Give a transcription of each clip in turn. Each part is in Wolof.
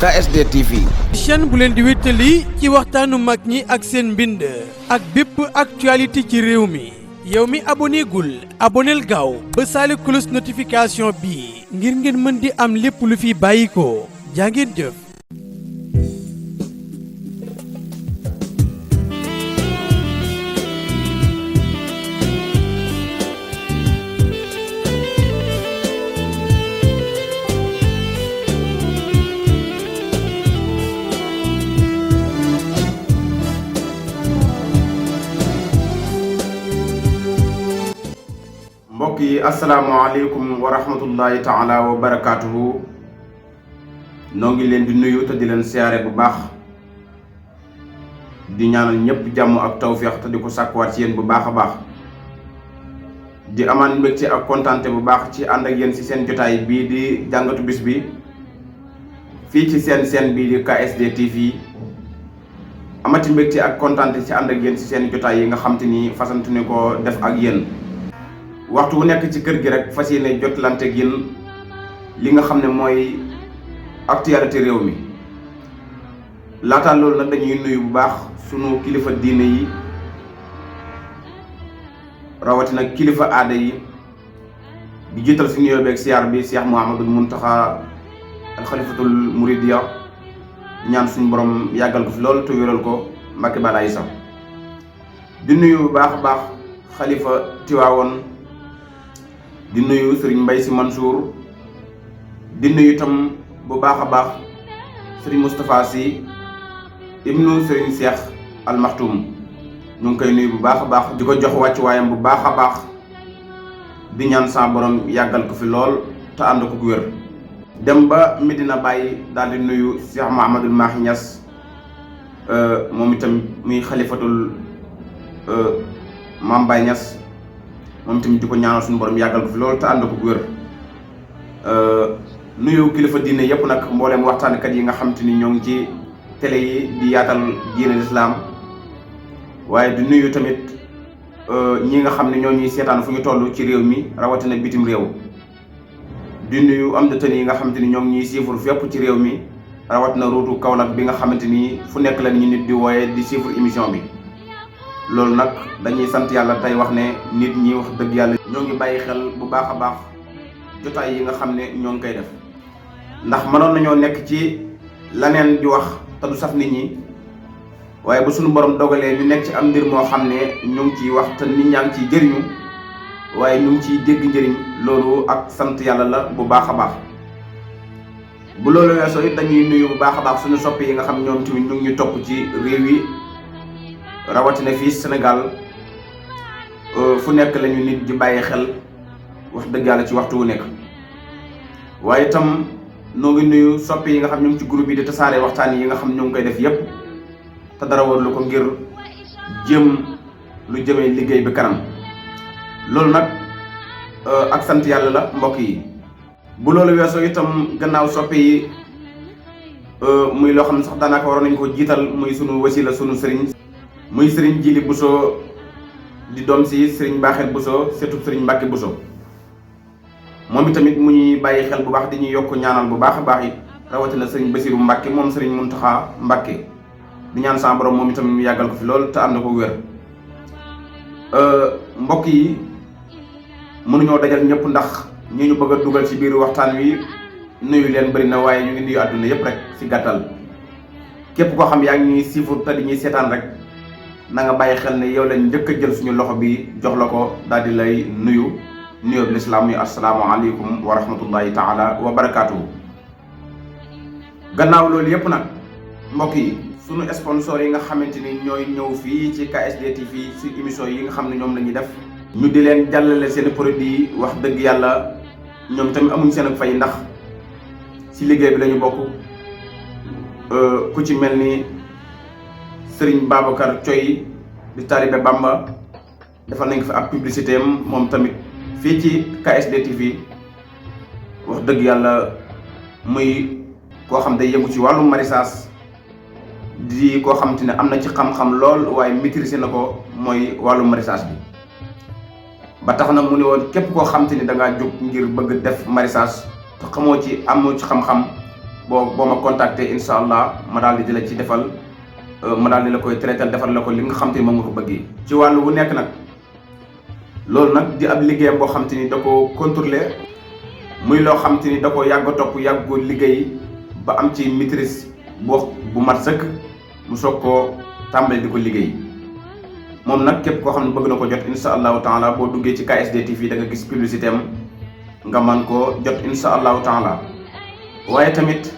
KSD TV. chaîne bu leen di wéttali ci waxtaanu mag ñi ak seen mbind ak bépp actualité ci réew mi yow mi abonné gul aboneel gaaw ba saali cloche notification bi ngir ngeen mën di am lépp lu fi bàyyi ko jaa ngeen jëf. mbokk yi asalaamaaleykum wa rahmatullahi taala wa barakaatuhu noo ngi leen di nuyu te di leen siyaare bu baax di ñaanal ñëpp jàmm ak tawféex te di ko sàkkuwaat ci yéen bu baax a baax di amaan mbégte ak kontaante bu baax ci ànd ak yéen ci seen jotaay bii di jàngatu bis bi fii ci seen bii di KSD TV amati mbégte ak kontaante ci ànd ak yéen ci seen jotaay yi nga xam te ni fasantu ne ko def ak yéen waxtu wu nekk ci kër gi rek fas yéene jotlante ak yéen li nga xam ne mooy actualité réew mi laataan loolu nag dañuy nuyu bu baax sunu kilifa diine yi rawatina kilifa aada yi di jiital si nuyoo beeg siyaar bi Cheikh Mouhamadul Mountakha alxalifatul Mouridiya ñaan suñu borom yàggal ko fi lool te wéral ko Mbàkke Balaay sax di nuyu bu baax a baax xalifa Tiwaawoon di nuyu Serigne Mbaye Sy Mansour di nuyu itam bu baax a baax Serigne Moustapha Sy ibnu Serigne Cheikh Al Maktoum ñu ngi koy nuyu bu baax a baax di ko jox wàccuwaayam bu baax a baax di ñaan sa borom yàggal ko fi lool te ànd ko gu wér. dem ba Medina Baye daal di nuyu Cheikh Mouhamadul Mahi Niass moom itam muy xalifatul Mame Baye Niass moom tamit di ko ñaanal suñu borom yàggal ko fi loolu te ànd ko gu wér nuyu kilifa diine yëpp nag mboolem waxtaankat yi nga xam te ni ñoo ngi ci télé yi di yaatal diine lislaam waaye di nuyu tamit ñi nga xam ne ñoo ñuy seetaan fu ñu toll ci réew mi rawatina bitim réew di nuyu am de ten yi nga xam te ni ñoo ngi ñuy siifur fépp ci réew mi rawatina ruutu Kaolack bi nga xamante ni fu nekk la ñu nit di wooye di siifur émission bi. loolu nag dañuy sant yàlla tey wax ne nit ñi wax dëgg yàlla ñoo ngi bàyyi xel bu baax a baax jotaay yi nga xam ne ñoo ngi koy def ndax mënoon nañoo nekk ci laneen di wax te du saf nit ñi waaye bu suñu borom dogalee ñu nekk ci am mbir moo xam ne ñu ngi ciy wax te nit ñaa ngi ciy jëriñu waaye ñu ngi ciy dégg njëriñ loolu ak sant yàlla la bu baax a baax. bu loolu weesoo it dañuy nuyu bu baax a baax suñu soppi yi nga xam ñoom tamit ñu ngi ñu topp ci réew yi rawatina fii Sénégal fu nekk lañu nit di bàyyi xel wax dëgg yàlla ci waxtu wu nekk waaye itam noo ngi nuyu soppi yi nga xam ñu ngi ci groupe yi di tasaare waxtaan yi nga xam ñoo ngi koy def yépp te dara warlu ko ngir jëm lu jëmee liggéey bi kanam loolu nag ak sant yàlla la mbokk yi. bu loolu weesoo itam gannaaw soppi yi muy loo xam ne sax daanaka waroon nañ ko jiital muy sunu wasila sunu sëriñ muy sëriñ Jili Bousso di doom si sëriñ Baaxel Bousso surtout sëriñ Mbàkke Bousso moom itamit mu ñuy bàyyi xel bu baax di ñuy yokk ñaanal bu baax a baax it rawatina sëriñ Basiru Mbàkke moom sëriñ Muntaxa Mbàkke di ñaan sa borom moom itamit mu yàggal ko fi lool te ànd ko wér. mbokk yi mënuñoo dajal ñëpp ndax ñi ñu bëgg a dugal ci biir waxtaan wi nuyu leen bëri na waaye ñu ngi nuyu àdduna yëpp rek ci gàttal képp koo xam yaa ngi ñuy siifur te di ñuy seetaan rek na nga bàyyi xel ne yow lañ njëkk a jël suñu loxo bi jox la ko daal di lay nuyu nuyoo bi lislaam muy asalaamaaleykum wa rahmatullahi taala wa barakaatuhu. gannaaw loolu yëpp nag mbokk yi suñu sponsor yi nga xamante ni ñooy ñëw fii ci KSD TV ci émission yi nga xam ne ñoom la ñuy def ñu di leen jàllale seen produit yi wax dëgg yàlla ñoom tamit amuñ seen ak fay ndax ci liggéey bi lañu bokk ku ci mel ni Serigne Babacar Thioy di taalibe Bamba defal nañ ko fi ab publicité am moom tamit fii ci KSD TV wax dëgg yàlla muy koo xam day yëngu ci wàllu maraîchage di koo xam te ne am na ci xam-xam lool waaye maîtriser na ko mooy wàllu maraîchage bi. ba tax na mu ne woon képp koo xam te ni da ngaa jóg ngir bëgg def maraîchage te xamoo ci amoo ci xam-xam boo ma contacter incha allah ma daal di la ci defal ma daal di la koy traiter defal la ko li nga xam te ni moom nga ko bëggee. ci wàllu wu nekk nag loolu nag di ab liggéeyam boo xam te ni da ko contrôler muy loo xam te ni da ko yàgg a topp yàgg ko liggéey ba am ci maîtrise bu mat sëkk mu soog koo tàmbali di ko liggéey. moom nag képp koo xam ne bëgg na ko jot incha allahu taala boo duggee ci KSD TV da nga gis publicité am nga man koo jot incha allahu taala. waaye tamit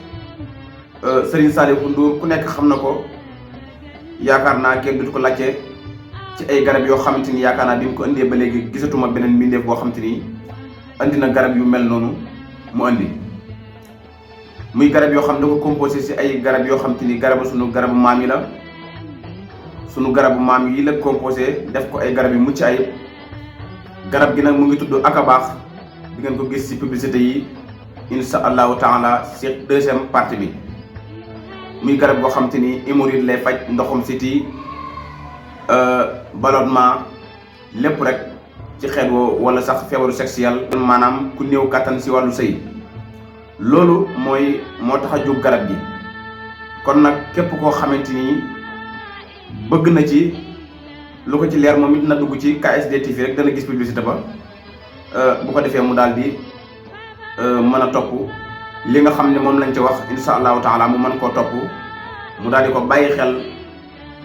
Serigne Saliou Ndour ku nekk xam na ko yaakaar naa kenn du ko laajte ci ay garab yoo xamante ni yaakaar naa bi mu ko indee ba léegi gisatuma beneen mbindeef boo xamante ni andi na garab yu mel noonu mu andi. muy garab yoo xam ne da ko composé si ay garab yoo xamante ni sunu garabu maam yi la. sunu garabu maam yi la composé def ko ay garab yu mucc ayib. garab gi nag mu ngi tudd Akabaax di ngeen ko gis ci publicité yi insha allahu taala ci deuxième partie bi. muy garab goo xam te ni hémorroïde lay faj, ndoxum siti, ballonnement lépp rek ci xeet woo wala sax feebaru sexuel, maanaam ku néew kattan ci wàllu sëy. loolu moo tax a jóg garab gi. kon nag képp koo xamante ni bëgg na ci lu ko ci leer moom it na dugg ci KSD TV rek dana gis publicité ba bu ko defee mu daal di mën a topp li nga xam ne moom lañ ci wax insha allahu taala mu mën koo topp mu daal di ko bàyyi xel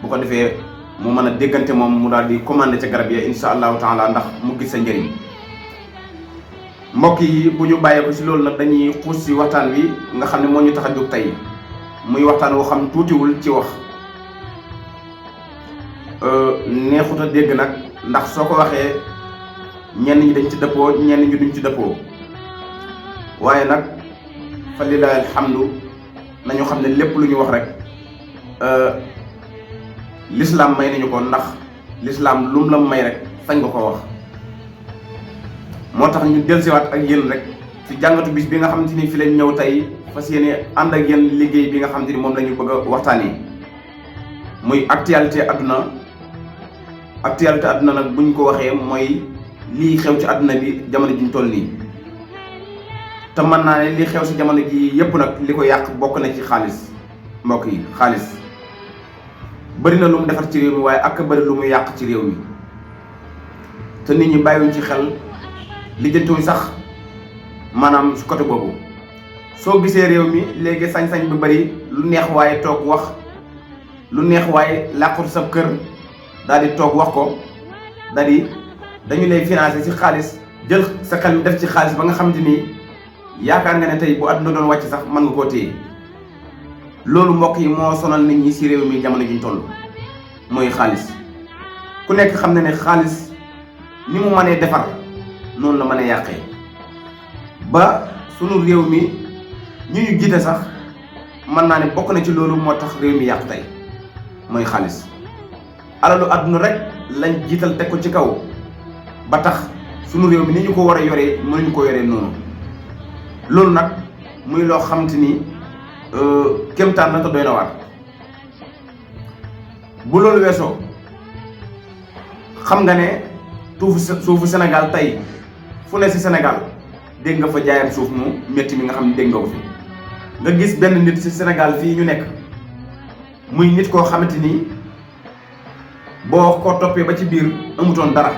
bu ko defee mu mën a déggante moom mu daal di commandé ca garab yi insha allahu taala ndax mu gis sa njëriñ. mbokk yi bu ñu bàyyee ko ci loolu nag dañuy xuus ci waxtaan wi nga xam ne moo ñu tax a jóg tey muy waxtaan woo xam tuutiwul ci wax neexut a dégg nag ndax soo ko waxee ñenn ñi dañ ci dëppoo ñenn ñi duñ ci dëppoo waaye nag fa lillahi alhamdu nañu xam ne lépp lu ñu wax rek l'islam may nañu ko ndax l'islam lum la may rek sañ nga ko wax. moo tax ñu dellusiwaat ak yéen rek ci jàngatu bis bi nga xamante ni fi leen ñëw tey fas yéene ànd ak yéen liggéey bi nga xamante ni moom la ñu bëgg a waxtaanee muy actualité adduna. actualité adduna nag buñ ko waxee mooy lii xew ci adduna bi jamono ji ñu toll nii te mën naa ne lii xew ci jamono ji yépp nag li ko yàq bokk na ci xaalis. mbokk yi xaalis bëri na lu mu defar ci réew mi waaye ak bëri lu mu yàq ci réew mi te nit ñi bàyyiwuñ ci xel. lijjantiwuñ sax maanaam su côté boobu soo gisee réew mi léegi sañ-sañ bu bari lu neex waaye toog wax lu neex waaye làqut sa kër daal di toog wax ko daal di dañu lay financer ci xaalis jël sa xel mi def ci xaalis ba nga xamante ni yaakaar nga ne tey bu àdduna doon wàcc sax mën nga koo téye. loolu mbokk yi moo sonal nit ñi ci réew mi jamono ji ñu toll mooy xaalis. ku nekk xam na ne xaalis ni mu mënee defar noonu la mën a yàqee ba sunu réew mi ñu jiite sax mën naa ne bokk na ci loolu moo tax réew mi yàqu tey mooy xaalis. alalu àdduna rek lañ jiital teg ko ci kaw ba tax sunu réew mi ni ñu ko war a yoree mënuñu ko yoree noonu. loolu nag muy loo xamante ni kéemtaan na te doy na waar. bu loolu weesoo xam nga ne suufu Sénégal tey fu ne ci Sénégal dégg nga fa jaayam suuf mu métti mi nga xam ne dégg nga ko fi. nga gis benn nit ci Sénégal fii ñu nekk muy nit koo xamante ni boo ko toppee ba ci biir amutoon dara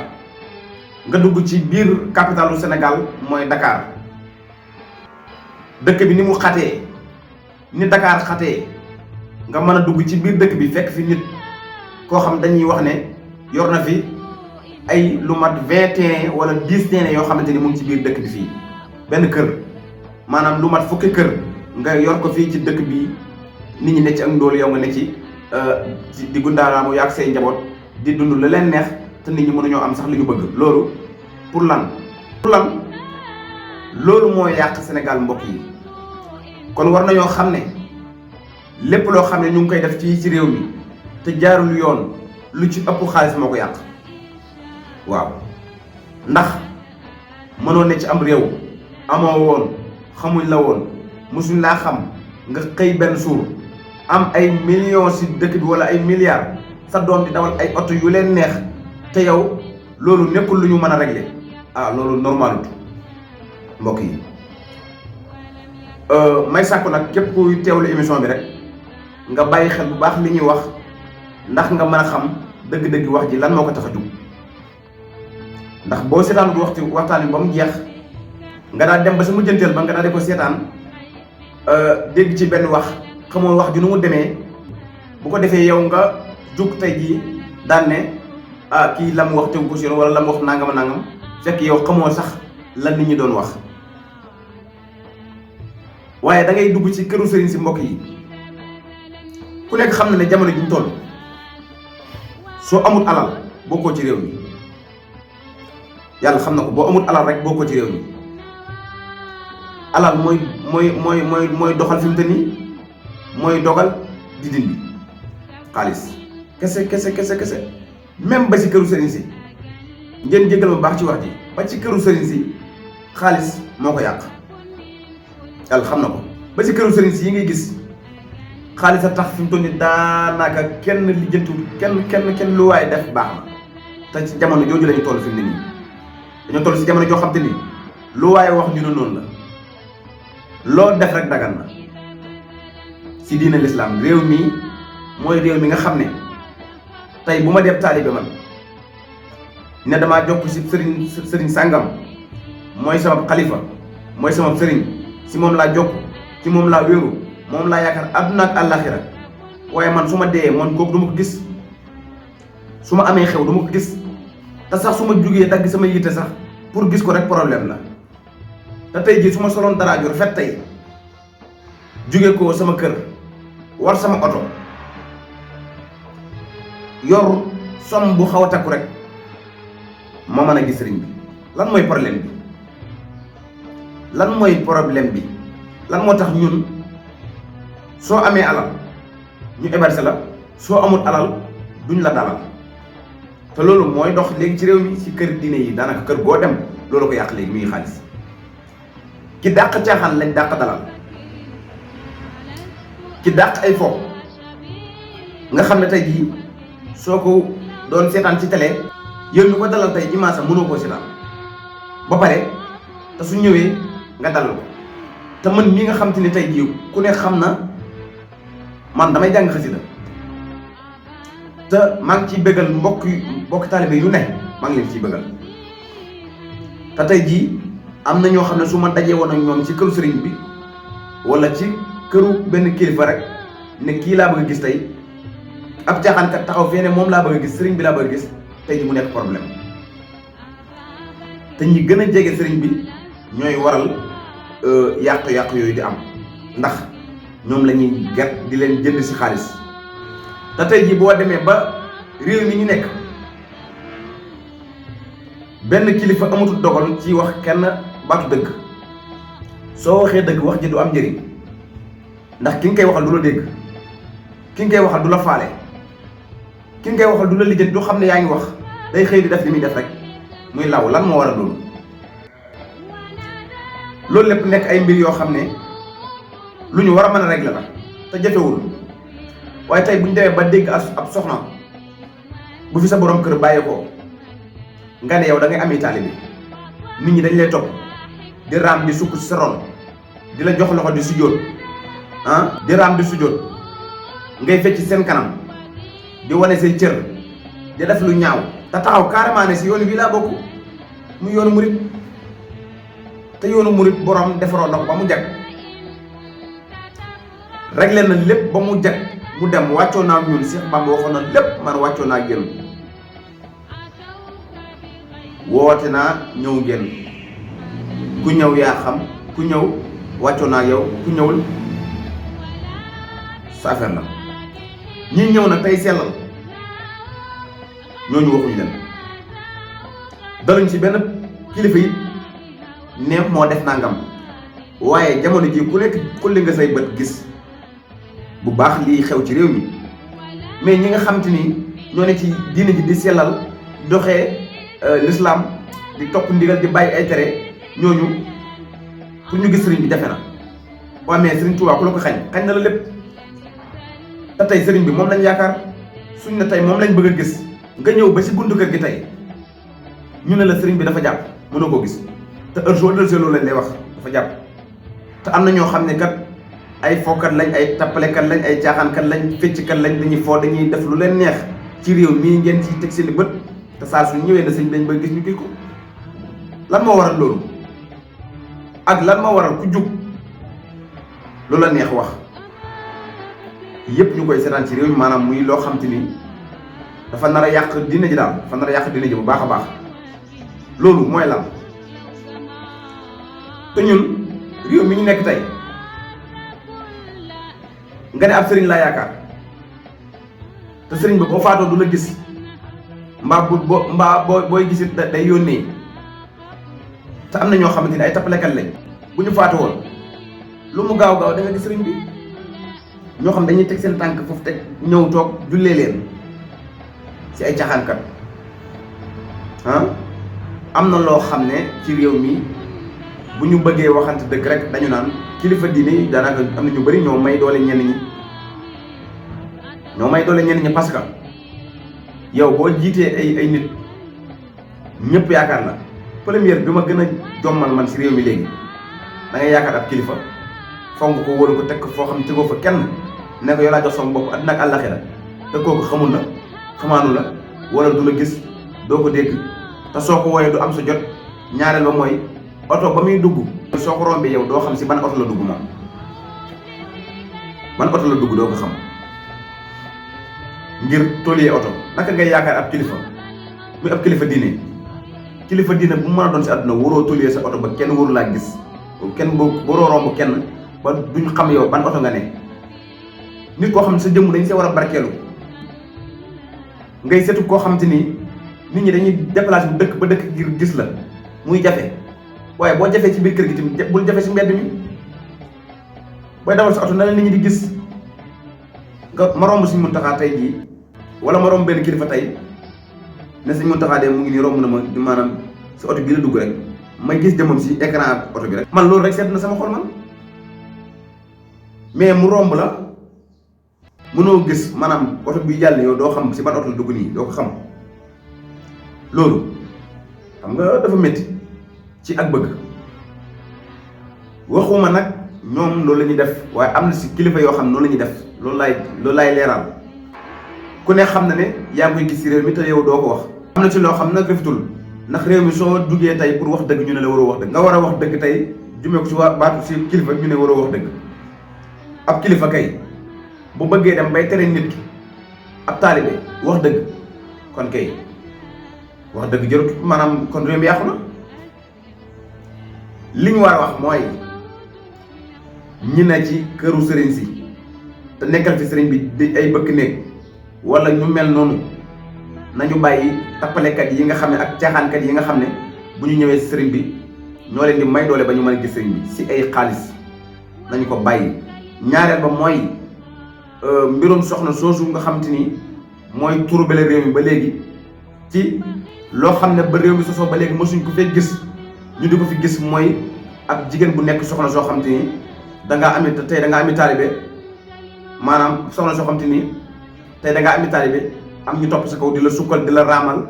nga dugg ci biir capitalu Sénégal mooy Dakar. dëkk bi ni mu xatee ni Dakar xatee nga mën a dugg ci biir dëkk bi fekk fi nit koo xam dañuy wax ne yor na fi ay lu mat 20 terrain wala 10 terrain yoo xamante ni mu ngi ci biir dëkk bi fii. benn kër maanaam lu mat fukki kër nga yor ko fii ci dëkk bi nit ñi ne ci ak ndóol yow nga ne ci di gundaaraamu yaag say njaboot di dund la leen neex te nit ñi mënuñoo am sax li ñu bëgg. loolu pour lan. loolu moo yàq Sénégal mbokk yi kon war nañoo xam ne lépp loo xam ne ñu ngi koy def ci réew mi te jaarul yoon lu ci ëpp xaalis moo ko yàq. waaw ndax mënoo ne ci am réew amoo woon xamuñ la woon mosuñ laa xam nga xëy benn suur am ay millions ci dëkk bi wala ay milliards sa doom di dawal ay oto yu leen neex te yow loolu nekkul lu ñu mën a régler. loolu normalut mbokk yi may sàkku nag képp kuy teewlu émission bi rek nga bàyyi xel bu baax li ñuy wax ndax nga mën a xam dëgg-dëgg wax ji lan moo ko tax a jug ndax boo seetaan du waxtaan bi ba mu jeex nga daal dem ba sa mujjanteel ba nga daal di ko seetaan dégg ci benn wax xamoo wax ju nu mu demee bu ko defee yow nga jug tey jii daan ne kii la mu wax tegu ko si yoon wala la mu wax nangam nangam fekk yow xamoo sax lan nit ñi doon wax. waaye da ngay dugg ci këru sëriñ si mbokk yi ku nekk xam na ne jamono ji ñu toll soo amul alal bokkoo ci réew mi yàlla xam na ko boo amul alal rek bokkoo ci réew mi alal mooy doxal fi mu te nii mooy dogal di dindi xaalis kese même ba ci këru sëriñ si ngeen jéggal ma baax ci wax ji ba ci këru sëriñ si xaalis moo ko yàq yàlla xam na ko ba ci këru sëriñ si yi ngay gis xaalis a tax fi mu toll nii daanaka kenn lijjantul kenn lu waaye def baax na te ci jamono jooju lañu toll fi mu ne nii dañoo toll si jamono joo xam te ni lu waaye wax ñu ne noonu la loo def rek dagan na si diina lislaam réew mi mooy réew mi nga xam ne tey bu ma def taalibe man ne damaa jokk si sëriñ sàngam mooy sama xalifa mooy sama sëriñ si moom laa jokk ci moom laa wéeru moom laa yaakaar àdduna ak àllaaxira waaye man su ma dee man kooku du ma ko gis su ma amee xew du ma ko gis te sax su ma jugee dagg sama yitte sax pour gis ko rek problème la te tey jii su ma soloon dara ju rafet tey jugee ko sama kër war sama oto yor som bu xaw a takku rek ma mën a gis sëriñ bi lan mooy problème bi lan moo tax ñun soo amee alal ñu héberger la soo amul alal duñ la dalal te loolu mooy dox léegi ci réew mi ci kër diine yi daanaka kër goo dem loolu ko yàq léegi muy xaalis ki dàq caaxaan lañ dàq dalal ki dàq ay fo nga xam ne tey jii soo ko doon seetaan ci télé yéen ñu ko dalal tey dimanche mënoo koo seetaan ba pare te su ñëwee nga dalal ko te man mii nga xam te ni tey jii ku ne xam na man damay jàng xasida te maa ngi ciy bëggal mbokk taalibe yu ne maa ngi leen ciy bëggal te tey jii am na ñoo xam ne su ma dajee woon ak ñoom ci këru sëriñ bi wala ci këru benn kilifa rek ne kii laa bëgg a gis tey ab caaxaankat taxaw fee ne moom laa bëgg a gis sëriñ bi laa bëgg a gis tey ji mu nekk problème te ñi gën a jege sëriñ bi ñooy waral yàqu-yàqu yooyu di am ndax ñoom la ñuy gert di leen jënd si xaalis te tey jii boo demee ba réew mi ñu nekk benn kilifa amatul dogal ci wax kenn baatu dëgg soo waxee dëgg wax ji du am njëriñ ndax ki nga koy waxal du la dégg ki nga koy waxal du la faale ki nga koy waxal du la lijjanti du xam ne yaa ngi wax day xëy di def li muy def rek muy law lan moo waral loolu lépp nekk ay mbir yoo xam ne lu ñu war a mën a régler la te jafewul waaye tey bu ñu demee ba dégg ab soxna bu fi sa borom kër bàyyee ko nga ne yow da ngay amee taalibe nit ñi dañ lay topp di raam di sukk ci sa ron di la jox loxo di sujjóot di raam di sujjóot ngay fecc seen kanam di wane say cër di def lu ñaaw te taxaw carrément ne si yoonu bii laa bokk mu yoonu murit te yoonu murit borom defaroon na ko ba mu jag réglé na lépp ba mu jag mu dem wàccoo naa ak ñun Cheikh Bamba waxoon na lépp man wàccoo naa ak yéen woote naa ñëw ngeen ku ñëw yaa xam ku ñëw wàccoo naa ak yow ku ñëwul sa affaire la ñi ñëw nag tey sellal ñooñu waxuñu leen daluñ ci benn kilifa yi ne moo def nangam waaye jamono ji ku nekk kulli nga say bët gis bu baax lii xew ci réew mi mais ñi nga xam te ni ñoo ne ci diine ji di sellal doxee l'islam di topp ndigal di bàyyi ay tere ñooñu pour ñu gis sëriñ bi jafe na waaye mais sëriñ Tuubaa ku la ko xañ na la lépp te tey sëriñ bi moom lañ yaakaar suñ ne tey moom lañ bëgg a gis nga ñëw ba ci buntu kër gi tey ñu ne la sëriñ bi dafa jàpp mënoo koo gis te heure soo delsee loolu lañ lay wax dafa jàpp te am na ñoo xam ne kat ay fookat lañ, ay tappalekat lañ, ay caaxaankat lañ, fecckat lañ, dañuy foo, dañuy def lu leen neex ci réew mii ngeen ci teg seen i bët te saa su ñëwee na sëñ dañ ba gis ñu gis ko. lan moo waral loolu ak lan moo waral ku jug lu la neex wax yépp ñu koy seetaan ci réew mi, maanaam muy loo xam te ni dafa nar a yàq diine ji daal, dafa nar a yàq diine ji bu baax a baax. loolu mooy lan? te ñun réew mi ñu nekk tey nga ne ab sëriñ laa yaakaar te sëriñ ba boo faatoo du la gis mbaa booy gisit day yónnee. te am na ñoo xamante ni ay tappalekat lañ, bu ñu faatu woon lu mu gaaw gaaw da nga gis sëriñ bi. ñoo xam dañuy teg seen tànk foofu teg ñëw toog jullee leen ci ay caaxaankat. am na loo xam ne ci réew mi bu ñu bëggee waxante dëgg rek dañu naan kilifa diine yi daanaka am na ñu bari ñoo may doole ñenn ñi. ñoo may doole ñenn ñi parce que yow boo jiitee ay nit ñëpp yaakaar la. première bi ma gën a jommal man ci réew mi léegi da ngay yaakaar ab kilifa fonk ko wóolu ko teg ko foo xam ne tegoo fa kenn ne ko yow laa jox sama bopp àddina ak àllaxira te kooku xamul la, xamaanu la, wala du la gis, doo ko dégg, te soo ko wooyee du am sa jot. ñaareel ba mooy oto ba muy dugg soo ko rombee yow doo xam ci ban oto la dugg moom, ban oto la dugg doo ko xam ngir toliyee oto. naka ngay yaakaar ab kilifa muy ab kilifa diine bu mu mën a doon ci àdduna waroo toliyee sa oto ba kenn waru laa gis, kenn waroo romb kenn ba duñ xam yow ban oto nga ne. nit koo xam ne sa jëmm dañ see war a barkeelu ngay setu koo xam te ni nit ñi dañuy déplacé bu dëkk ba dëkk ngir gis la muy jafe, waaye boo jafee ci biir kër gi tamit bul jafe ci mbedd mi. booy dawal sa oto na la nit ñi di gis nga ma romb Sëñ Muntaxa tey jii wala ma romb benn kilifa tey ne Sëñ Muntaxa de mu ngi nii romb na ma maanaam si oto bii la dugg rek ma gis jëmmam si écran oto bi rek man loolu rek seet na sama xol man. mais mu romb la mënoo gis maanaam oto bi jàll yow doo xam si ban oto la dugg nii doo ko xam. loolu xam nga dafa métti ci ak bëgg. waxuma nag ñoom loolu la ñuy def waaye am na si kilifa yoo xam noonu la ñuy def loolu laay leeral. ku ne xam na ne yaa ngi koy gis si réew mi te yow doo ko wax. am na ci loo xam nag rafetul ndax réew mi soo duggee tey pour wax dëgg ñu ne la waroo wax dëgg. nga war a wax dëgg tey jumee ko si waa baatu si kilifa ñu ne waroo wax dëgg. ab kilifa kay bu bëggee dem bay tere nit ki ab taalibe wax dëgg kon kay wax dëgg jarut maanaam kon réew mi yàqu na. li ñu war a wax mooy ñi ne ci këru sëriñ si te nekkal fi sëriñ bi di ay bëkk néeg wala ñu mel noonu nañu bàyyi tappalekat yi nga xam ne ak caaxaankat yi nga xam ne bu ñu ñëwee si sëriñ bi ñoo leen di may doole ba ñu mën a gis sëriñ bi si ay xaalis nañu ko bàyyi. ñaareel ba mooy mbirum soxna soosu nga xam te ni mooy turbale réew mi ba léegi ci loo xam ne ba réew mi sosoo ba léegi mosuñ ko fee gis ñu di ko fi gis mooy ab jigéen bu nekk soxna soo xam te ni dangaa ami tey dangaa ami taalibe maanaam soxna soo xam te ni tey dangaa ami taalibe am ñu topp sa kaw di la sukkal di la raamal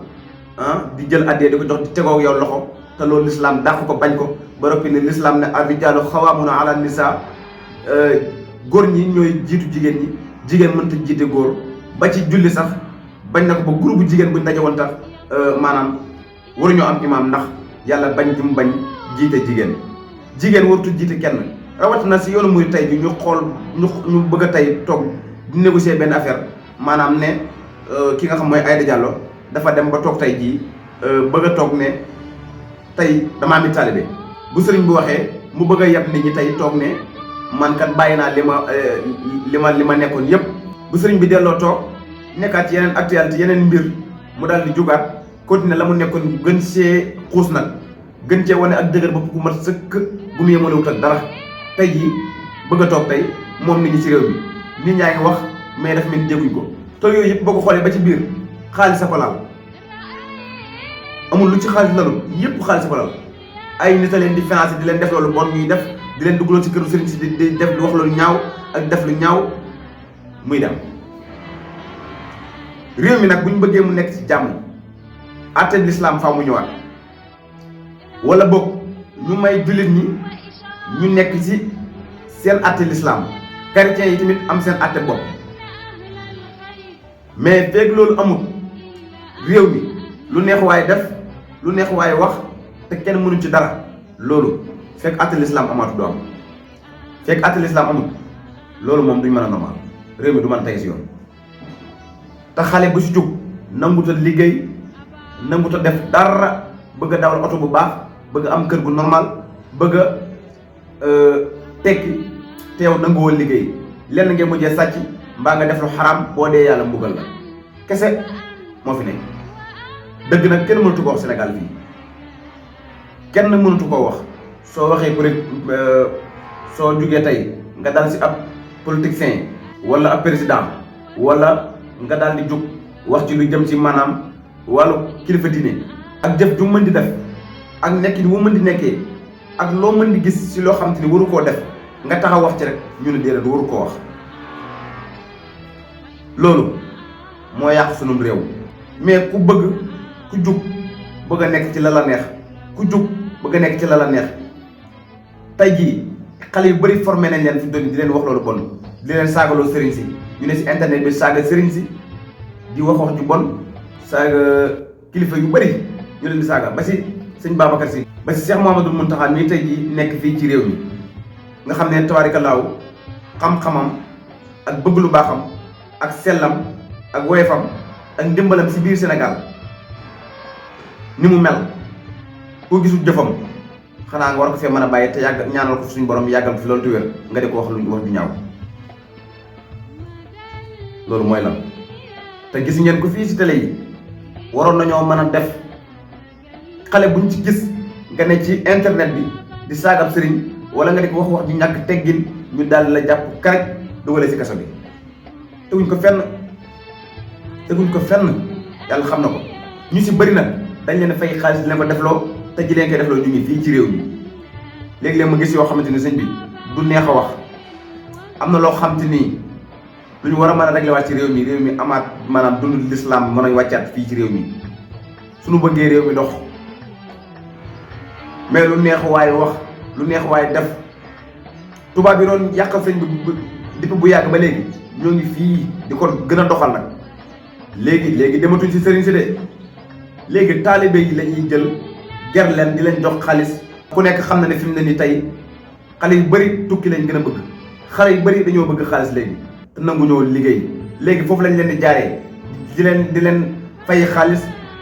di jël addee di ko jox di tegoo yow loxo te loolu lislaam dàq ko bañ ko ba roppi ne lislaam ne ar-rijaalu xawaamuna ala nisaa góor ñi ñooy jiitu jigéen ñi jigéen mënta jiite góor ba ci julli sax bañ na ko ba groupe jigéen buñ daje woon tax maanaam waruñoo am imaam ndax yàlla bañ ji mu bañ jiite jigéen warutu jiite kenn rawatina si yoonu muy tey bi ñu xool ñu bëgg a tey toog di négocier benn affaire maanaam ne ki nga xam mooy Aïda Diallo dafa dem ba toog tey jii bëgg a toog ne tey damaa mi taalibe bu sëriñ bu waxee mu bëgg a yeb nit ñi tey toog ne man kat bàyyi naa li ma nekkoon yépp bu sëriñ bi delloo toog nekkaat ci yeneen actualité yeneen mbir mu daal di jugaat continuer la mu nekkoon gën see xuus nag gën cee wane ak dëgër bopp ku mat sëkk bu mu yemalewut ak dara tey jii bëgg a toog tey moom nit ñi ci réew mi nit ñaa ngi wax mais daf mel ni dégguñ ko te yooyu yëpp boo ko xoolee ba ci biir xaalis a ko laal amul lu ci xaalis lalu yëpp xaalis a ko laal ay nit a leen di financé di leen def loolu bon ñuy def di leen duggaloo ci këru sëriñ si di def lu wax loolu ñaaw ak def lu ñaaw muy dem. réew mi nag bu ñu bëggee mu nekk ci jàmm àtte lislaam faaw mu ñëwaat wala boog ñu may jullit ñi ñu nekk ci seen àtte l'islam, chrétiens yi tamit am seen àtte bopp. mais feeg loolu amul réew mi lu neex waay def lu neex waay wax te kenn mënu ci dara loolu fekk àtte l'islam amaatu du am fekk àtte l'islam amul loolu moom duñ mën a normal réew mi du mën a tey si yoon. te xale bu si jóg nanguta liggéey nanguta def dara bëgg a dawal oto bu baax bëgg am kër gu normal bëgg a tekki teew nanguwoo liggéey lenn ngay mujjee sàcc mbaa nga def lu xaraam boo dee yàlla mbugal la kese moo fi nekk. dëgg nag kenn mënatu ko wax Sénégal fii kenn mënatu koo wax soo waxee soo jugee tey nga dal si ab politicien wala ab président wala nga daal di jóg wax ci lu jëm ci maanaam wàllu kilifa diine ak jëf ju mën di def ak nekkin wu mën di nekkee ak loo mën di gis si loo xam te ni waru koo def nga taxaw wax ci rek ñu ne déedéet waru koo wax. loolu moo yàq sunum réew mais ku jug bëgg a nekk ci la la neex ku jug bëgg a nekk ci la la neex tey jii xale yu bëri formé nañ leen fi doon di leen wax loolu bon di leen saagaloo sëriñ si ñu ne si internet bi saaga sëriñ si di wax ju bon saaga kilifa yu bëri ñu leen di saaga ba si sëñ Babacar Si ba si Cheikh Mouhamadoul Mountakha mii tey jii nekk fii ci réew mi nga xam ne tabaarikallaahu xam-xamam ak bëgg lu baaxam ak sellam ak woyefam ak ndimbalam si biir Sénégal ni mu mel koo gisul jëfam xanaa nga war ko fee mën a bàyyi te yàgg ñaanal ko suñu borom yàggal fi loolu te wér nga di ko wax lu wax du ñaaw loolu mooy lan. te gis ngeen ko fii si télé yi waroon nañoo mën a def xale buñ ci gis nga ne ci internet bi di saagab sëriñ wala nga di ko wax ju ñàkk teggin ñu daal la jàpp karaj dugalee si kaso bi. teguñ ko fenn yàlla xam na ko ñu si bëri nag dañ leen fay xaalis di leen ko defloo te ji leen koy defloo ñu ngi fii ci réew mi léegi-léeg ma gis yoo xamante ni sëñ bi du neex a wax am na loo xam te nii lu ñu war a mën a réglé waat ci réew mi amaat maanaam dund l'islam mën a wàccaat fii ci réew mi suñu bëggee réew mi dox mais lu neex waaye wax lu neex waaye def tubaab bi doon yàqal sëñ bi depuis bu yàgg ba léegi ñoo ngi fii di ko gën a doxal nag léegi dematuñ ci sëriñ si de léegi taalibe yi la ñuy jël ger leen di leen jox xaalis ku nekk xam na ne fi mu ne nii tey xale yu bëri tukki lañ gën a bëgg xale yu bëri dañoo bëgg xaalis léegi te nangu ñoo liggéey léegi foofu lañ leen di jaaree di leen fay xaalis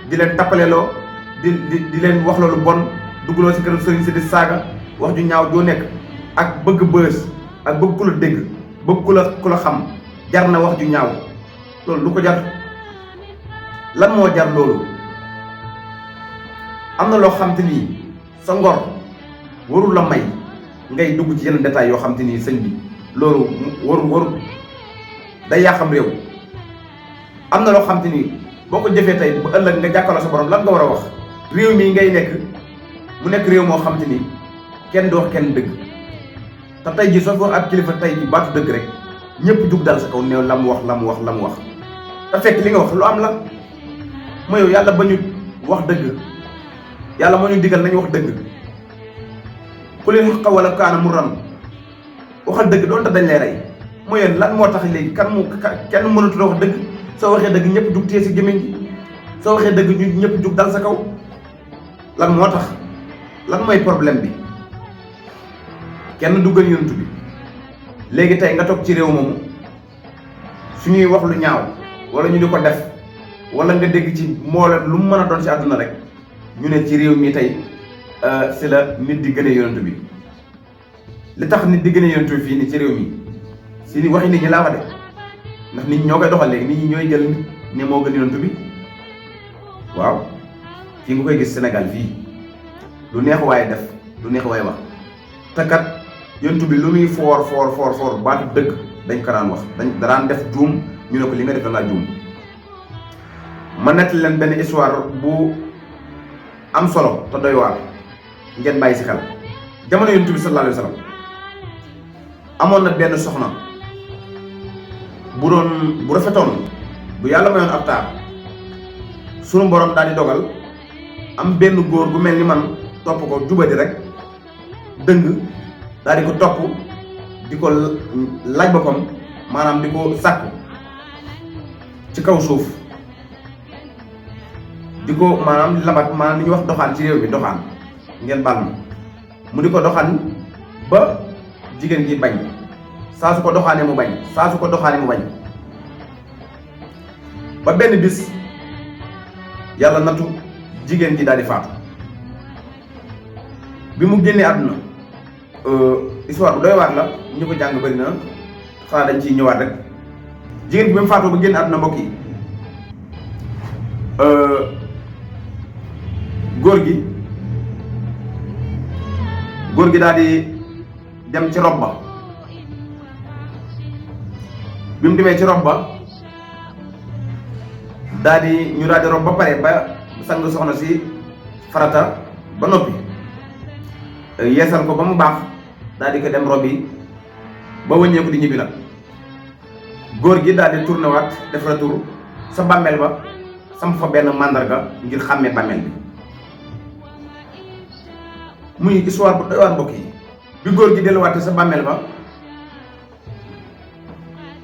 di leen tappaleloo di leen wax loolu bon duggloo si kër sëriñ si di saaga wax ju ñaaw joo nekk ak bëgg bës ak bëgg ku la dégg bëgg ku la xam jar na wax ju ñaaw loolu lu ko jar lan moo jar loolu. am na loo xam te ni sa ngor warul la may ngay dugg ci yenn détails yoo xam te ni sëñ bi loolu waru day yàqam réew. am na loo xam te ni boo ko jëfee tey bu ëllëg nga jàkkaarloo sa borom lan nga war a wax. réew mii ngay nekk mu nekk réew moo xam te ni kenn du wax kenn dëgg te tey jii soo fi wax ab kilifa tey jii baatu dëgg rek ñëpp jug dal sa kaw néew la mu wax te fekk li nga wax lu am la mooy yow yàlla ba ñu wax dëgg. yàlla moo ñu digal nañu wax dëgg ku leen xaq wala kaana mu ran waxal dëgg doonte dañ lay rey mooy yéen lan moo tax léegi kenn mënatu la wax dëgg soo waxee dëgg ñëpp jug téye si gémmiñ gi soo waxee dëgg ñu ñëpp jug dal sa kaw lan moo tax lan mooy problème bi kenn du gën yonent bi léegi tey nga toog ci réew moomu suñuy wax lu ñaaw wala ñu di ko def wala nga dégg ci mboolem lu mu mën a doon si àdduna rek ñu ne ci réew mi tey si la nit di gën a yonent bi li tax nit di gën a yonent bi fii nii ci réew mi si ni waxi nit ñi laa wax de ndax nit ñi ñoo koy doxal léegi nit ñi ñooy jël nit ne moo gën yonent bi waaw fii nga koy gis Sénégal fii lu neex waaye def lu neex waaye wax te kat yonent bi lu muy foor baatu dëgg dañ ko daan wax dañ daan def juum ñu ne ko li nga def da ngaa juum. ma nettali leen benn histoire bu am solo te doy waar ngeen bàyyi si xel. jamono yonent bi sallallahu alayhi wa sallam amoon na benn soxna bu rafetoon bu yàlla mayoon ab taar sunu borom daal di dogal am benn góor gu mel ni man topp ko jubadi rek dëng daal di ko topp di ko laaj boppam maanaam di ko sàkku ci kaw suuf di ko maanaam labat maanaam li ñuy wax doxaan ci réew mi doxaan ngeen baal ma mu di ko doxaan ba jigéen gi bañ saa su ko doxaanee mu bañ saa su ko doxaanee mu bañ ba benn bis yàlla nattu jigéen gi daal di faatu bi mu génnee àdduna histoire bu doy waar la ñu ko jàng bëri na xanaa dañ ciy ñëwaat rek jigéen gi bi mu faatoo ba génn àdduna mbokk yi góor gi daal di dem ci rob ba bi mu demee ci rob ba daal di ñu daal di rob ba pare ba sang soxna si farata ba noppi yeesal ko ba mu baax daal di ko dem rob yi ba wëññeeku di ñibbi nag góor gi daal di tourné waat def retour sa bàmmeel ba sam fa benn màndarga ngir xàmmee bàmmeel bi muy histoire bu doy waar mbokk yi bi góor gi delluwaate sa bàmmeel ba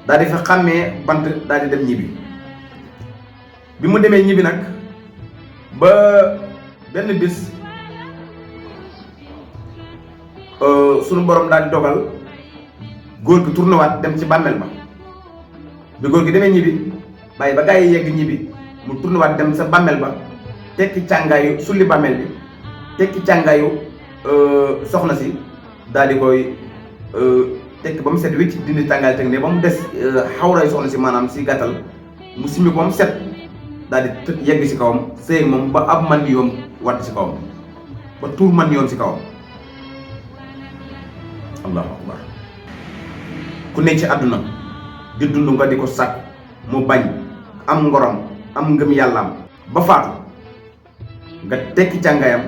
daal di fa xàmmee bant daal di dem ñibbi bi mu demee ñibbi nag ba benn bis sunu borom daal di dogal góor gi tourné waat dem ci bàmmeel ba bi góor gi demee ñibbi bàyyi ba gaa yi yegg ñibbi mu tourné waat dem sa bàmmeel ba tekki càngaayu sulli bàmmeel bi tekki càngaayu soxna si daal di koy tekki ba mu set wicc dindi càngaay teg ne ba mu des xawray soxna si maanaam si gàttal mu simmi ba mu set daal di yegg si kawam sëy moom ba ab man yoom wadd si kawam ba tuur man yoom si kawam allahu akbar ku ne ci àdduna di dund nga di ko sàkk mu bañ am ngorom am ngëm yàllaam ba faatu nga tekki càngaayam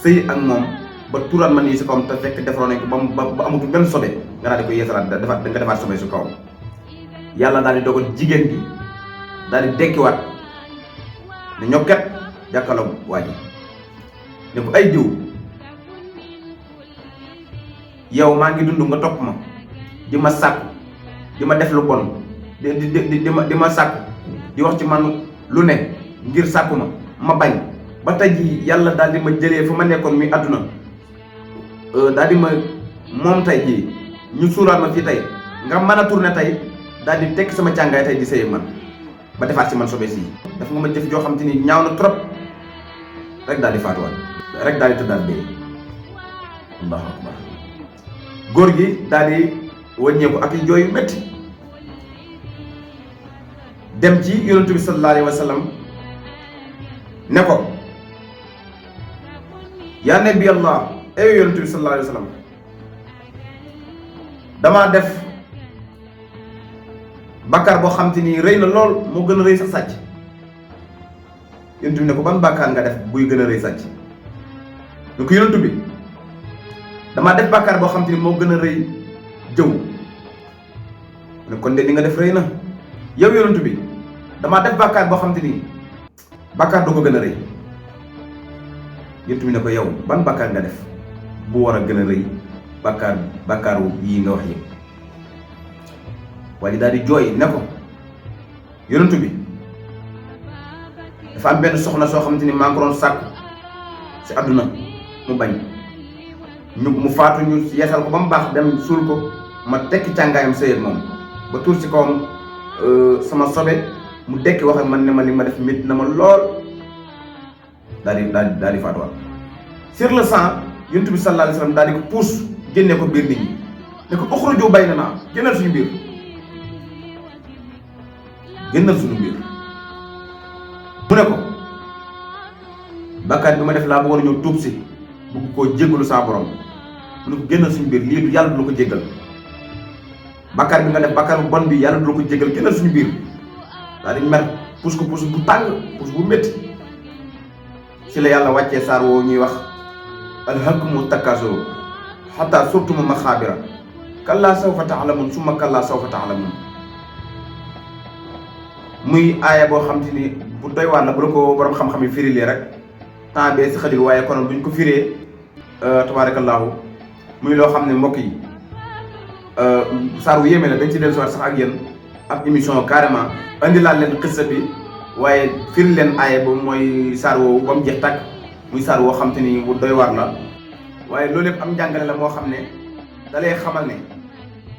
sëy ak moom ba tuuraat man yi si kawam te fekk defaroon nañ ko ba amatul benn sobe nga daal di koy yeesalaat nga defaat sobe si kawam yàlla daal di dogal jigéen bi daal di dekkiwaat ne ñokket jàkkaarloog waa ji ne ko ay diw yow maa ngi dund nga topp ma di ma sàkku di ma def lu bon di ma sàkku di wax ci man lu ne ngir sàkku ma bañ ba tey jii yàlla daal di ma jëlee fa ma nekkoon muy àdduna daal di ma moom tey jii ñu suuraat ma fii tey nga mën a tourné tey daal di tekk sama càngaay tey di sëy man ba defaat si man sobe si daf nga ma jëf joo xam te ni ñaaw na trop rek daal di faatuwaat rek daal di tëddaat bee allahu akbar góor gi daal di wàññeeku ak i jooy yu métti dem ci yonentu bi sallallahu alayhi wa sallam ne ko yaa nabi allah ew yonentu bi sallallahu alayhi wa sallam damaa def bàkkaar boo xam te ni rëy na lool moo gën a rëy sax sàcc yonentu bi ne ko ban bàkkaar nga def buy gën a rëy sàcc ne ko yonentu bi damaa def bàkkaar boo xam te ni moo gën a rëy jëw ne kon de li nga def rëy na yow yonentu bi damaa def bàkkaar boo xam te ni bàkkaar du ko gën a rëy yonentu bi ne ko yow ban bàkkaar nga def bu war a gën a rëy bàkkaaru yii nga wax yëpp waaye daal di jooy ne ko yonentu bi dafa am benn soxna soo xamante ni maa ngi ko doon sàkku si àdduna mu bañ mu faatu ñu yeesal ko ba mu baax dem suul ko ma tekki càngaayam sëy ak moom ba tuur si kawam sama sobe mu dekki wax ak man ne ma li ma def métti na ma lool daal di faatuwaat sur le sang yonent bi sallallahu alayhi wa sallam daal di ko puus génne ko biir nit ñi ne ko uxruju baynanaa génnal suñu biir génnal suñu biir mu ne ko bàkkaar bi ma def laa bëggoon a ñëw tuub si bëgg koo jéggalu saa borom mu ne ko génnal suñu biir lii du yàlla du la ko jéggal bàkkaar bi nga def bàkkaar bu bon bi yàlla du la ko jéggal génnal suñu biir daal di mer puus ko puus bu tàng puus bu métti si la yàlla wàccee saar woo ñuy wax alhaakumu takaasur xataa surtumu maxaabira kallaa sawfa taalamun summa kallaa sawfa taalamun muy aaya boo xam te ni bu doy waar la bu la ko borom xam-xam yi firilee rek temps bee si xajul waaye konoon buñ ko firee tabaarakallaahu muy loo xam ne mbokk yi saar wu yéeme la, dañ ci dellusiwaat sax ak yéen ab émission carrément andi laal leen xissa bi waaye firi leen aaye boobu mooy saar woowu ba mu jeex tàkk muy saar woo xam te ni bu doy waar la. waaye loolu yëpp am njàngale la moo xam ne da lay xamal ne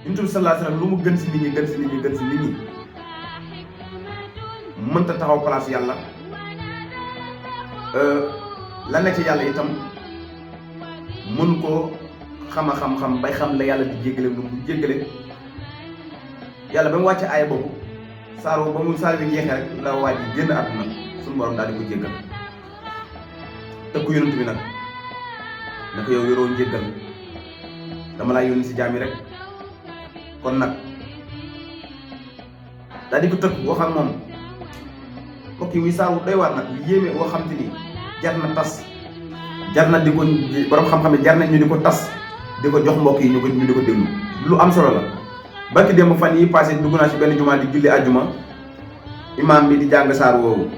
Yonent bi sallallahu alayhi wasallam lu mu gën si nit ñi mënta taxaw place yàlla la ne ci yàlla itam mën koo xam-xam bay xam la yàlla di jéggale lu mu jéggale yàlla ba mu wàcce aaya boobu saar bi jeexee rek la waaj yi génn àdduna suñu borom daal di ko jéggal tëkku Yonent bi nag ne ko yow yoroo njéggal dama laa yónni si jaam yi rek kon nag daal di ko tëkk wax ak moom mbokk yi muy saawu doy waar nag lu yéeme woo xam te ni jar na tas jar na di ko borom xam-xam ne jar na ñu di ko tas di ko jox mbokk yi ñu di ko déglu lu am solo la. barki démb fan yi passé dugg naa ci benn jumaa di julli àjjuma imaam bi di jàng saar woowu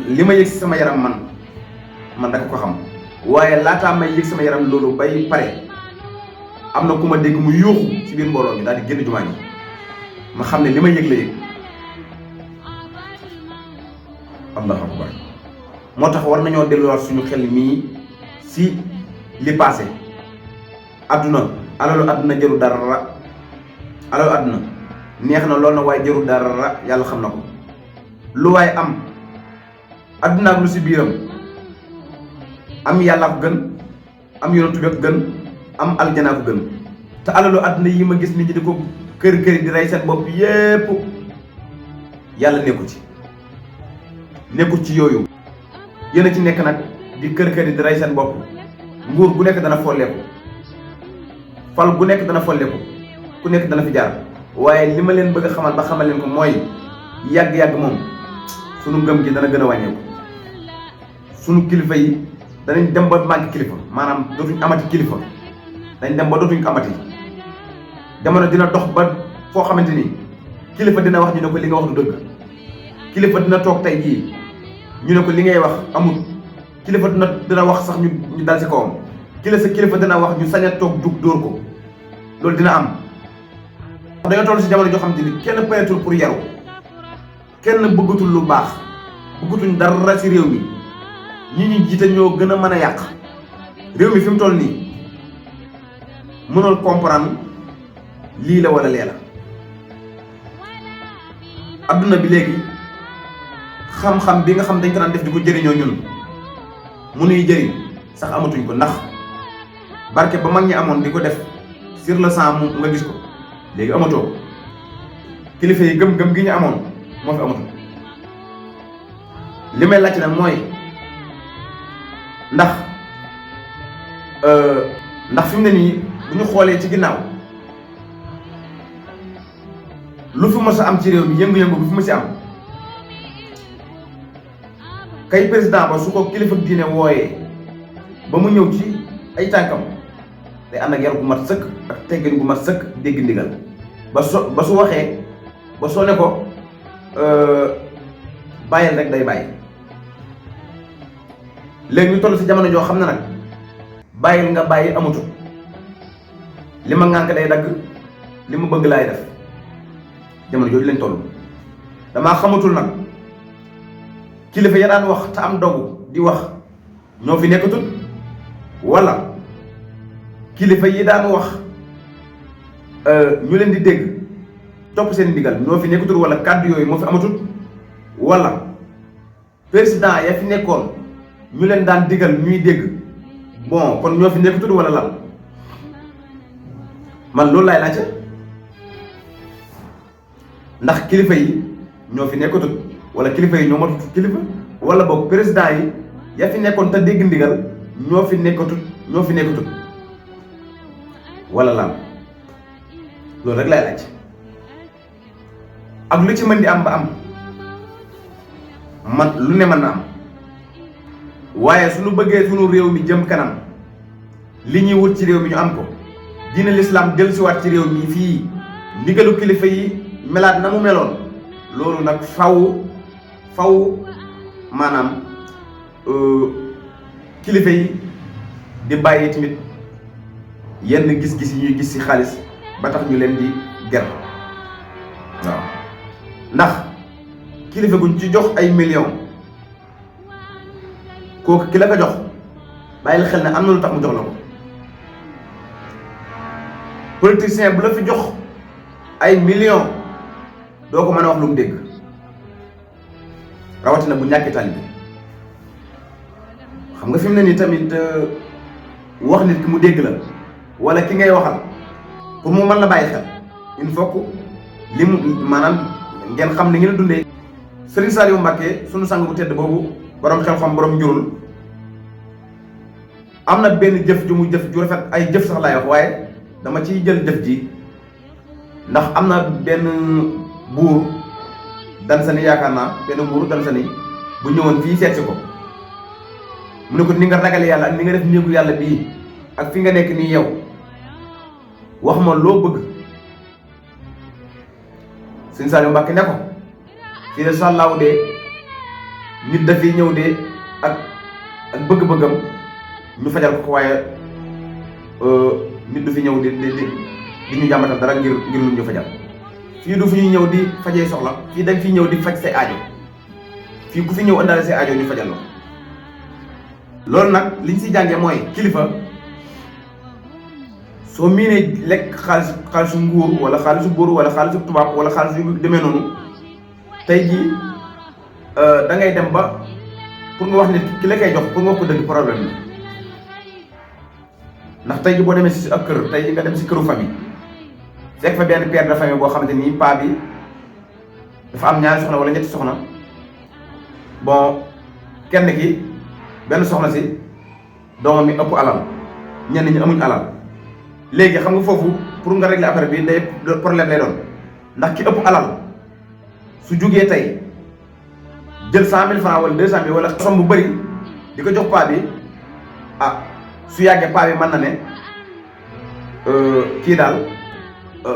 li ma yëg si sama yaram man daka ko xam waaye laataa may yëg sama yaram loolu bay pare am na ku ma dégg mu yuuxu ci biir mbooloo mi daal di génn jumaa ji ma xam ne li ma yëg la yëg. allahu akbar moo tax war nañoo delluwaat suñu xel mii si li passé adduna alalu adduna jëru dara alalu adduna neex na lool na waaye jëru dara yàlla xam na ko lu waaye am adduna ak lu si biiram am yàlla ko gën am yonent bi ko gën am aljana ko gën te alalu adduna yi ma gis nit ñi di ko kër di rey seen bopp yépp yàlla nekku ci yooyu yéen a ci nekk nag di kër di rey seen bopp. nguur gu nekk dana folleeku fal gu nekk dana folleeku ku nekk dana fi jaar waaye li ma leen bëgg a xamal ba xamal leen ko mooy yàgg-yàgg moom sunu ngëm gi dana gën a wàññeeku. sunu kilifa yi danañ dem ba manqué kilifa maanaam dootuñ amati kilifa dañ dem ba dootuñ ko amati. jamono dina dox ba foo xamante ni kilifa dina wax ñu ne ko li nga wax du dëgg. kilifa dina toog tey jii ñu ne ko li ngay wax amul. kilifa dina wax sax ñu dal ci kawam. kilifa dina wax ñu sañ a toog jug dóor ko loolu dina am. dañoo toll ci jamono joo xamante ni kenn pareetul pour yaru kenn bëggatul lu baax bëggatuñ dara ci réew mi ñi jiite ñoo gën a mën a yàq réew mi fi mu toll nii mënul comprendre lii la wala lee la. adduna bi léegi xam-xam bi nga xam dañ ko daan def di ko jëriñoo ñun mu nuy jëriñ sax amatuñ ko ndax barke ba mag ñi amoon di ko def sur le sang mu nga gis ko léegi amatoo kilifa yi gëm-gëm gi ñu amoon moo fi amatul. li may laajte nag mooy ndax fi mu ne nii bu ñu xoolee ci ginnaaw lu fi mës a am ci réew mi yëngu-yëngu bu fi mës a am kay président ba su ko kilifa diine wooyee ba mu ñëw ci ay tànkam day ànd ak yar gu mat sëkk ak teggin gu mat sëkk dégg ndigal ba su waxee ba soo ne ko bàyyil rek day bàyyi. léegi ñu toll ci jamono joo xam ne nag bàyyil nga bàyyi amatul li ma ngànk day dagg li ma bëgg laay def jamono jooju lañ toll. damaa xamatul nag kilifa ya daan wax te am dogu di wax ñoo fi nekkatul wala kilifa yi daan wax ñu leen di dégg topp seen ndigal ñoo fi nekkatul wala kàddu yooyu moo fi amatul wala président ya fi nekkoon ñu leen daan digal ñuy dégg bon kon ñoo fi nekkatul wala lan man loolu laay laajte ndax kilifa yi ñoo fi nekkatul wala kilifa yi ñoo matut kilifa wala boog président yi ya fi nekkoon te dégg ndigal ñoo fi nekkatul wala lan loolu rek laay laaj ak lu ci mën di am ba am man lu ne mën na am waaye suñu bëggee suñu réew mi jëm kanam li ñuy wut ci réew mi ñu am ko diine l'islam dellusiwaat ci réew mi fii ndigalu kilifa yi melaat na mu meloon loolu nag faw maanaam kilifa yi di bàyyi tamit yenn gis-gis yi ñuy gis ci xaalis ba tax ñu leen di ger waaw ndax kilifa guñ ci jox ay millions kooku ki la ko jox bàyyil xel ne am na lu tax mu jox la ko politicien bu la fi jox ay millions doo ko mën a wax lu mu dégg rawatina bu ñàkkee taalibe xam nga fi mu ne nii tamit wax nit ki mu dégg la wala ki ngay waxal pour mu mën la bàyyi xel il faut que li mu maanaam ngeen xam ni ngeen dundee. Serigne Saliou Mbacké sunu sang bu tedd boobu borom xel xam borom njurul am na benn jëf ju mu jëf ju rafet ay jëf sax laay wax waaye dama ciy jël jëf ji ndax am na benn buur dansani yaakaar naa benn buur dansani bu ñëwoon fii seet si ko mu ne ko ni nga ragale yàlla ak ni nga def néegu yàlla bii ak fi nga nekk nii yow wax ma loo bëgg. Serigne Saliou Mbacké ne ko fii de sàllaaw de nit dafiy ñëw de ak bëgg-bëggam ñu fajal ko waaye nit du fi ñëw di ñu jàmbatal dara ngir lu ñu fajal. fii du fi ñuy ñëw di fajee soxla fii dañ fi ñëw di faj say aajo fii ku fi ñëw indaale say aajo ñu fajal la. loolu nag liñ si jàngee mooy kilifa soo miinee lekk xaalisu nguur wala xaalisu buur wala xaalisu tubaab wala xaalis yu demee noonu tey jii da ngay dem ba pour nga wax nit ki la koy jox pour nga wax ko dëgg problème la ndax tey jii boo demee si ab kër tey jii nga dem si këru famille fekk fa benn père de famille boo xamante ni paa bi dafa am ñaari soxna wala ñetti soxna bon kenn ki benn soxna si doomam mi ëpp alal ñenn ñi amuñ alal. léegi xam nga foofu pour nga régler affaire bi day problème lay doon ndax ki ëpp alal su jugee tey jël 100 000 francs wala 200 000 wala somme bu bëri di ko jox paa bi su yàggee paa bi mën na ne kii daal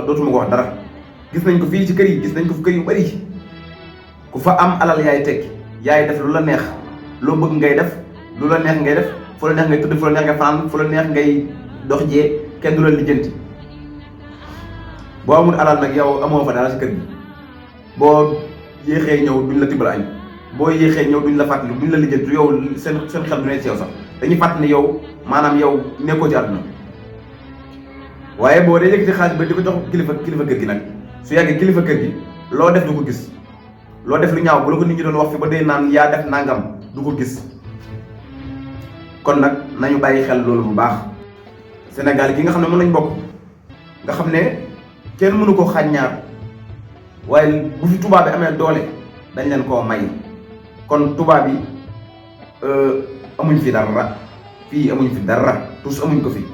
dootuma ko wax dara. gis nañ ko fii ci kër yi gis nañ ko fi kër yu bëri ku fa am alal yaay tekki yaay def lu la neex loo bëgg ngay def lu la neex ngay def fu la neex ngay tëdd fu la neex ngay fanaan fu la neex ngay dox jee kenn du la lijjanti. boo amul alal nag yow amoo fa dara si kër gi boo yéexee ñëw duñ la tibbal añ boo yéexee ñëw duñ la fàttali duñ la lijjanti yow seen xel du ne ci yow sax dañuy fàttali ne yow maanaam yow nekkoo ci àdduna. waaye boo dee yëkkati xaalis ba di ko jox kilifa kër gi nag su yàggee kilifa kër gi loo def du ko gis loo def lu ñaaw bu la ko nit ñi doon wax fi ba dee naan yaa def nangam du ko gis. kon nag nañu bàyyi xel loolu bu baax. Sénégal gi nga xam ne mën nañ bokk nga xam ne kenn mënu ko xaaj ñaar waaye bu fi tubaab bi amee doole dañ leen koo may kon tubaab yi amuñ fi dara fii amuñ fi dara tous amuñ ko fi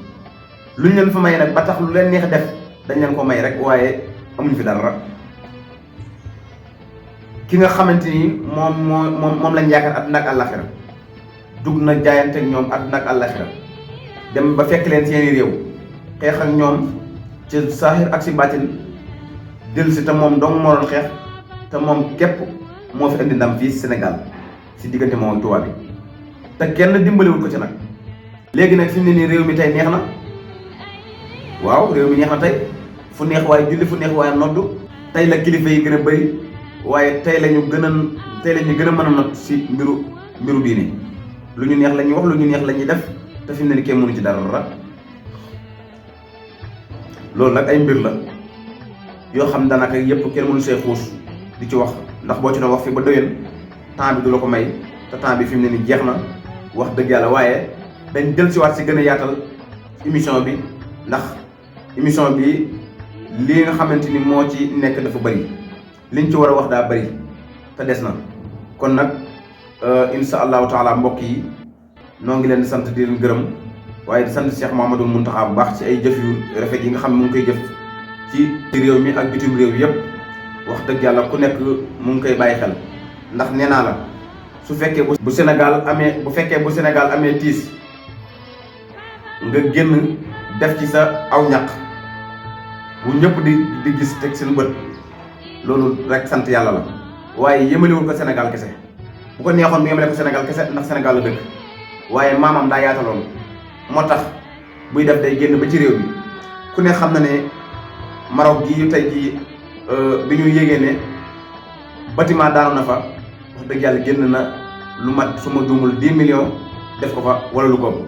luñ leen fa may nag ba tax lu leen neex def dañ leen ko may rek waaye amuñ fi dara. ki nga xamante ni moom lañ yaakaar àdduna ak àllaxira dugg na jaayante ak ñoom àdduna ak àllaxira dem ba fekk leen seeni réew xeex ak ñoom ci saaxir ak si baatin dellu si te moom dong moo doon xeex te moom képp moo fi indi ndam fii Sénégal si diggante moom ak tubaab bi te kenn dimbaliwul ko ci nag. léegi nag fi mu ne nii réew mi tey neex na waaw réew mi neex na tey fu neex waaye julli fu neex waaye noddu tey la kilifa yi gën a bëri waaye tey la ñu gën a mën a not si mbiru diine lu ñu neex la ñuy wax lu ñu neex la ñuy def. te fi mu ne nii kenn mënu ci dara loolu nag ay mbir la yoo xam daanaka yëpp kenn mënu see xuus di ci wax ndax boo ci doon wax fi ba déwén temps bi du la ko may te temps bi fi mu ne nii jeex na wax dëgg yàlla waaye dañ jël si waat si gën a yaatal émission bi ndax émission bi li nga xamante ni moo ci nekk dafa bëri liñ ci war a wax daa bëri te des na kon nag insha allahu taala mbokk yi. noo ngi leen di sant di leen gërëm waaye di sant Cheikh Mouhamadoul Mountakha bu baax ci ay jëf yu rafet yi nga xam ne mu ngi koy jëf ci réew mi ak bitim réew yëpp wax dëgg yàlla ku nekk mu ngi koy bàyyi xel ndax nee naa la su fekkee bu Sénégal amee tiis nga génn def ci sa aw ñaq bu ñëpp di gis teg seen bët loolu rek sant yàlla la waaye yemalewul ko Sénégal kese bu ko neexoon mu yemale ko Sénégal kese ndax Sénégal la dëkk. waaye maamam daa yaataloon moo tax buy def day génn ba ci réew mi ku ne xam na ne Maroc gi tey jii bi ñu yégee ne bâtiment daanu na fa wax dëgg yàlla génn na lu mat su ma juumul 10 millions def ko fa wala lu ko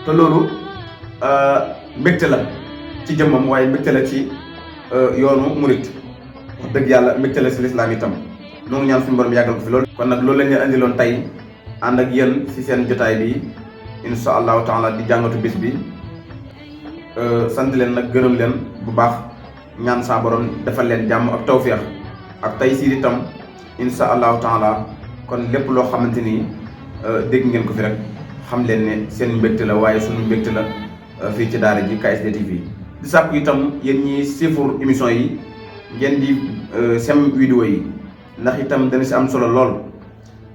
te loolu mbégte la ci jëmmam waaye mbégte la ci yoonu murit wax dëgg yàlla mbégte la si lislaam itam noo ngi ñaan suñu borom yàggal ko fi loolu. kon nag loolu la ñu andiloon tey ànd ak yéen si seen jotaay bi insha allahu taala di jàngatu bis bi sant leen nag gërëm leen bu baax ñaan saa borom defal leen jàmm ak tawféex ak tey siir itam insha allahu taala kon lépp loo xamante ni dégg ngeen ko fi rek xam leen ne seen mbégte la waaye suñu mbégte la fii ci daara ji KSD TV di sàkku itam yéen ñi siifur émission yi ngeen di sem vidéo yi ndax itam dana si am solo lool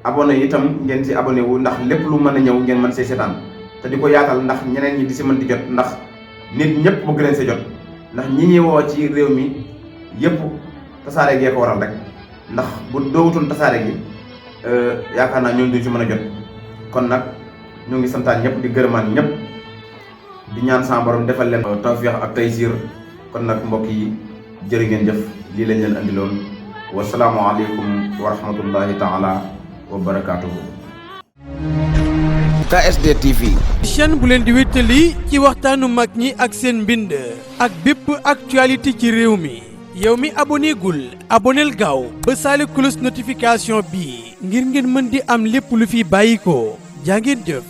abonné itam ngeen si abonné wu ndax lépp lu mën a ñëw ngeen mën see seetaan te di ko yaatal ndax ñeneen ñi di si mën di jot ndax nit ñëpp bëgg leen see jot ndax ñi ñuy woo ci réew mi yëpp tasaare gee ko waral rek ndax bu doogutoon tasaare gi yaakaar naa ñooñu duñ si mën a jot kon nag ñu ngi santaan ñëpp di gërëmaan ñëpp di ñaan sa borom defal leen tawfiix ak taysiir kon nag mbokk yi jërë ngeen jëf lii lañ leen andiloon wasalaamu aleykum wa rahmatullahi taala wa barakaatuhu. KSD TV. chaîne bu leen di wéttali ci waxtaanu mag ñi ak seen mbind ak bépp actualité ci réew mi yow mi abonné gul aboneel gaaw ba saali cloche notification bi ngir ngeen mën di am lépp lu fi bàyyi ko jaa ngeen jëf.